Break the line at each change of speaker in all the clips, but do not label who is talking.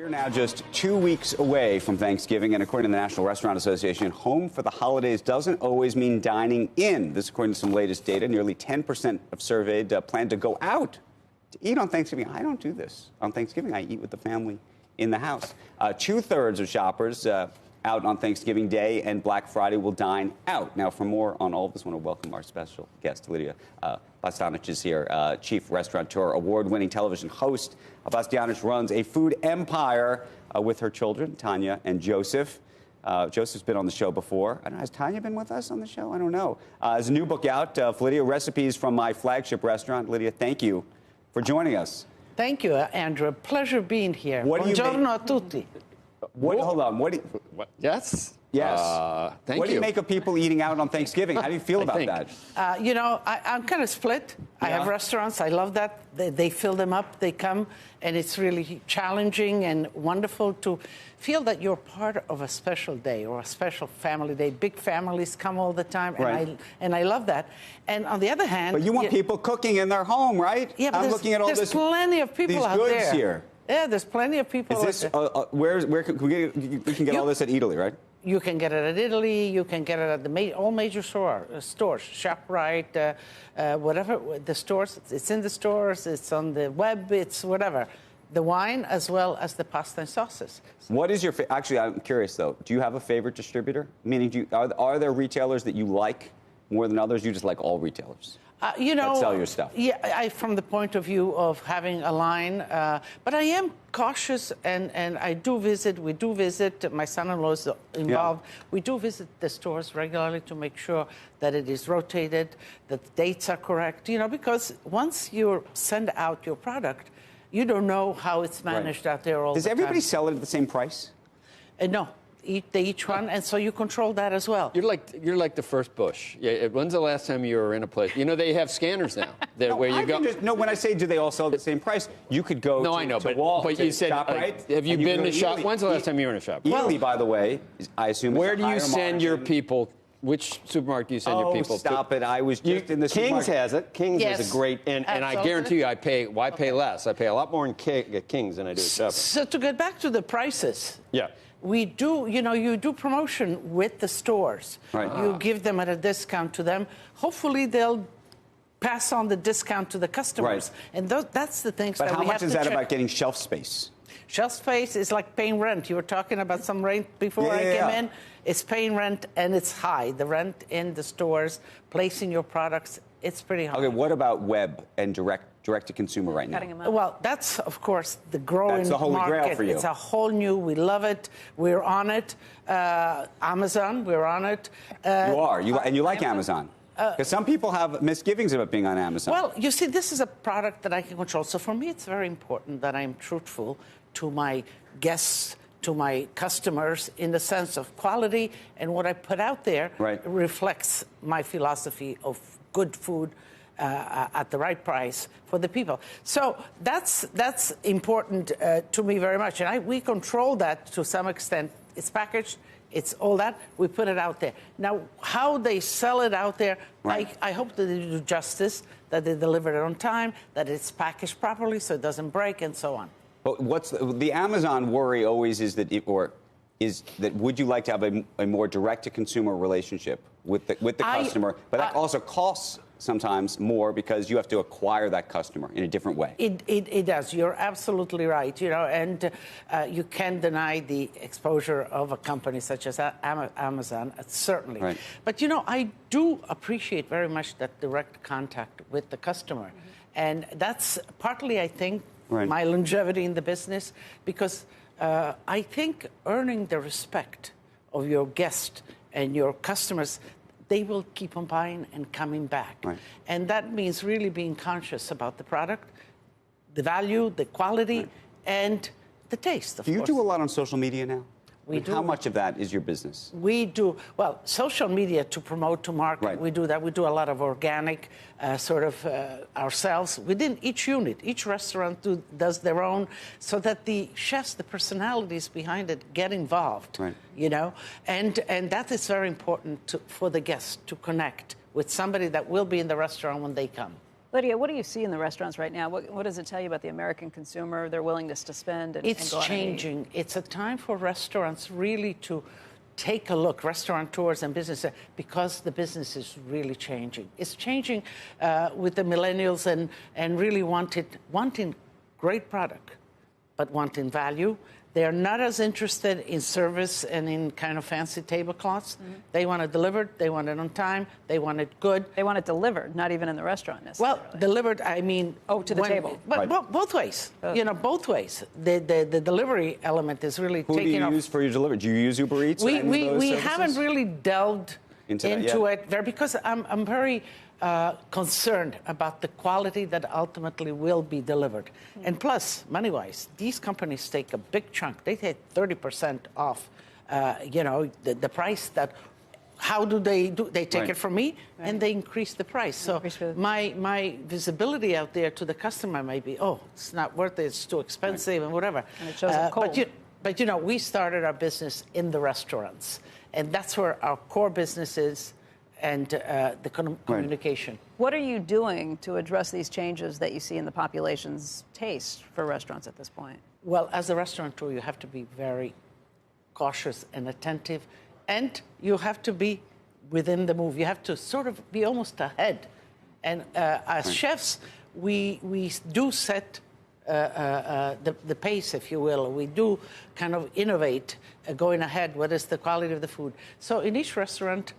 We're now just 2 weeks away from Thanksgiving, and according to the National Restaurant Association, home for the holidays doesn't always mean dining in. This according to some latest data. Nearly 10% of surveyed plan to go out to eat on Thanksgiving. I don't do this. On Thanksgiving, I eat with the family in the house. 2/3 of shoppers out on Thanksgiving Day and Black Friday will dine out. Now, for more on all of this, I want to welcome our special guest, Lidia Bastianich is here, chief restaurateur, award-winning television host. Bastianich runs a food empire with her children, Tanya and Joseph. Joseph's been on the show before. I don't know, has Tanya been with us on the show? I don't know. There's a new book out for Lidia, Recipes from My Flagship Restaurant. Lidia, thank you for joining us.
Thank you, Andrew. Pleasure being here. Buongiorno a tutti.
Hold on.
Yes.
Yes.
Thank you.
What do you make of people eating out on Thanksgiving? How do you feel about that?
I'm kind of split. Yeah. I have restaurants. I love that. They fill them up. They come, and it's really challenging and wonderful to feel that you're part of a special day or a special family day. Big families come all the time, and I love that. And on the other hand...
But you want people cooking in their home, right?
Yeah, but
I'm looking at all
there's plenty of people out there.
These goods here.
Yeah, there's plenty of people.
Is this, where can we get all this at Italy, right?
You can get it at Italy. You can get it at all major stores, ShopRite, whatever the stores. It's in the stores. It's on the web. It's whatever. The wine as well as the pasta and sauces.
What is your actually? I'm curious though. Do you have a favorite distributor? Meaning, are there retailers that you like more than others? You just like all retailers? That sell your stuff.
Yeah, from the point of view of having a line, but I am cautious, and we do visit, my son-in-law is involved, we do visit the stores regularly to make sure that it is rotated, that the dates are correct, because once you send out your product, you don't know how it's managed out there all the time.
Does everybody sell it at the same price?
No. They each one, and so you control that as well.
You're like the first Bush. Yeah, when's the last time you were in a place? They have scanners now. Where you go.
When I say do they all sell at the same price, you could go to Wall.
But you said, have you been to shop? When's the last time you were in a shop?
Italy, by the way, I assume.
Where do you send your people? Which supermarket do you send your people to?
Oh, stop it. I was just in the
King's
supermarket.
has it. King's is a great, and I guarantee you I pay less. I pay a lot more in King's than I do at Shoppers.
So to get back to the prices.
Yeah.
We do, you do promotion with the stores.
Right.
You give them at a discount to them. Hopefully, they'll pass on the discount to the customers.
Right.
And that's the things that we have to
But how much is that
check.
about getting shelf space?
Shelf space is like paying rent. You were talking about some rent before I came in. It's paying rent, and it's high. The rent in the stores, placing your products, it's pretty high.
Okay, what about web and direct-to-consumer right now?
Well, that's, of course, the growing
That's the holy
market.
grail for you.
It's a whole new, we love it. We're on it. Amazon, we're on it.
You are, and you like Amazon. Because some people have misgivings about being on Amazon.
Well, you see, this is a product that I can control. So for me, it's very important that I'm truthful to my guests, to my customers, in the sense of quality, and what I put out there reflects my philosophy of good food at the right price for the people. So that's important to me very much, and we control that to some extent. It's packaged. It's all that. We put it out there. Now, how they sell it out there, I hope that they do justice, that they deliver it on time, that it's packaged properly so it doesn't break, and so on.
But what's the Amazon worry always is that, would you like to have a more direct-to-consumer relationship with the customer? But that also costs sometimes more because you have to acquire that customer in a different way.
It does. You're absolutely right. And you can't deny the exposure of a company such as Amazon, certainly.
Right.
But I do appreciate very much that direct contact with the customer, and that's partly, I think, my longevity in the business, because I think earning the respect of your guest and your customers, they will keep on buying and coming back.
Right.
And that means really being conscious about the product, the value, the quality, and the taste, of course.
Do you do a lot on social media now?
We do.
How much of that is your business?
We do. Well, social media to promote, to market, we do that. We do a lot of organic ourselves within each unit. Each restaurant does their own, so that the chefs, the personalities behind it, get involved.
Right.
And that is very important for the guests to connect with somebody that will be in the restaurant when they come.
Lydia, what do you see in the restauants right now? What does it tell you about the American consumer, their willingness to spend and
It's
go out
changing.
and eat?
It's a time for restaurants really to take a look, restaurateurs and businesses, because the business is really changing. It's changing with the millennials and really wanting great product, but wanting value. They are not as interested in service and in kind of fancy tablecloths. Mm-hmm. They want it delivered. They want it on time. They want it good.
They want it delivered, not even in the restaurant necessarily.
Well, delivered, I mean...
Oh, to the table.
But both ways. You know, both ways. The delivery element is really taking off.
Who do you use for your delivery? Do you use Uber Eats?
We haven't really delved into it there because I'm very... concerned about the quality that ultimately will be delivered. Mm-hmm. And plus, money-wise, these companies take a big chunk. They take 30% off, the price that... How do they do? They take it from me, and they increase the price. So my visibility out there to the customer may be, oh, it's not worth it, it's too expensive, and whatever.
And it shows up cold.
But we started our business in the restaurants, and that's where our core business is. And the communication.
What are you doing to address these changes that you see in the population's taste for restaurants at this point?
Well, as a restaurateur, you have to be very cautious and attentive, and you have to be within the move. You have to sort of be almost ahead. And as chefs, we do set the pace, if you will. We do kind of innovate going ahead. What is the quality of the food? So in each restaurant,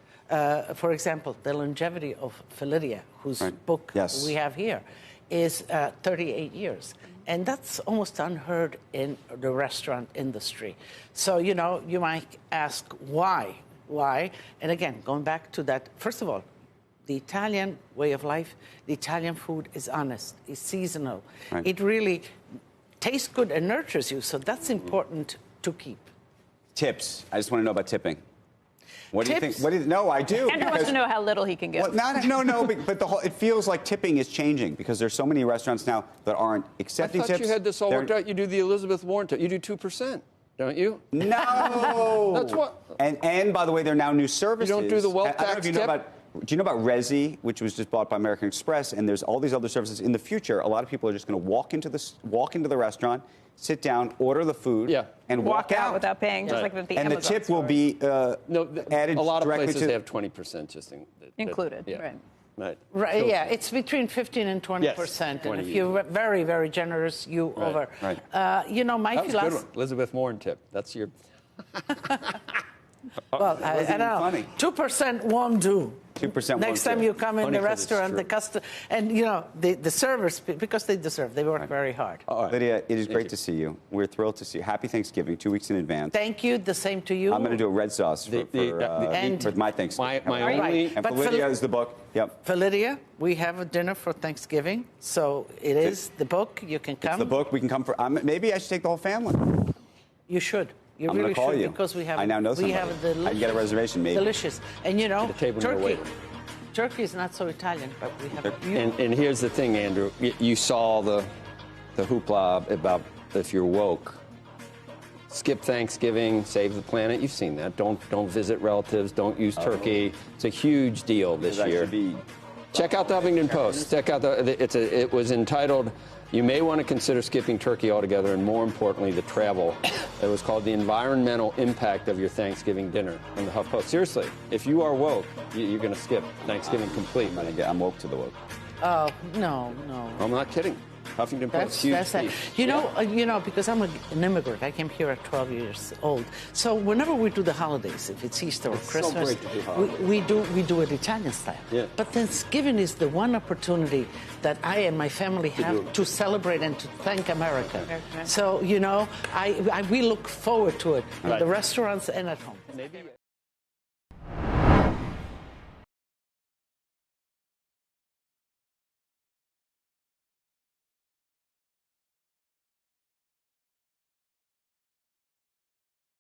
for example, the longevity of Lidia, whose book we have here, is 38 years. And that's almost unheard in the restaurant industry. So, you might ask why? Why? And again, going back to that, first of all, the Italian way of life, the Italian food is honest, is seasonal. Right. It really tastes good and nurtures you, so that's important to keep.
Tips. I just want to know about tipping. What do you think? No, I do.
Andrew wants to know how little he can give.
Well, no, but it feels like tipping is changing because there's so many restaurants now that aren't accepting tips.
I thought you had this all worked out. You do the Elizabeth Warren tip. You do 2%, don't you?
No.
That's what.
And by the way, there are now new services.
You don't do the wealth tax tip?
Do you know about Resi, which was just bought by American Express, and there's all these other services in the future? A lot of people are just going to walk into the restaurant, sit down, order the food, and walk out
without paying, just like with the
Amazon. And the tip will be added.
A lot of
directly
places
to
have 20% just
included.
Right. Yeah, it's between 15 and 20%. Yes, and if you're very, very generous, you over.
Right.
My
that was a good one. Elizabeth Warren tip. That's your.
Well, I don't know.
Funny.
2% won't do.
2%
Next time you come in the restaurant, and the servers, because they deserve, they work very hard.
Right. Lydia, it is great to see you. We're thrilled to see you. Happy Thanksgiving, 2 weeks in advance.
Thank you. The same to you.
I'm going to do a red sauce for my Thanksgiving.
And
for Lydia is the book. Yep.
For Lydia, we have a dinner for Thanksgiving, so it is the book. You can come.
It's the book. We can come for. Maybe I should take the whole family.
You should. You
I'm
really
call
should,
you.
because we have.
I now know somebody.
We have a delicious.
I can get a reservation, maybe.
Delicious, and Turkey is not so Italian, but we have.
And here's the thing, Andrew. You saw the hoopla about if you're woke. Skip Thanksgiving, save the planet. You've seen that. Don't visit relatives. Don't use turkey. It's a huge deal this year. Check out the Huffington Post. Check out it was entitled, "You may want to consider skipping turkey altogether," and more importantly, the travel. It was called "The Environmental Impact of Your Thanksgiving Dinner" in the HuffPost. Seriously, if you are woke, you're going to skip Thanksgiving completely.
I'm woke to the woke.
Oh, no.
I'm not kidding. Huffington Post, huge piece.
Because I'm an immigrant. I came here at 12 years old. So whenever we do the holidays, if it's Easter or Christmas, we do it Italian style.
Yeah.
But Thanksgiving is the one opportunity that I and my family have to celebrate and to thank America. So, we look forward to it in the restaurants and at home.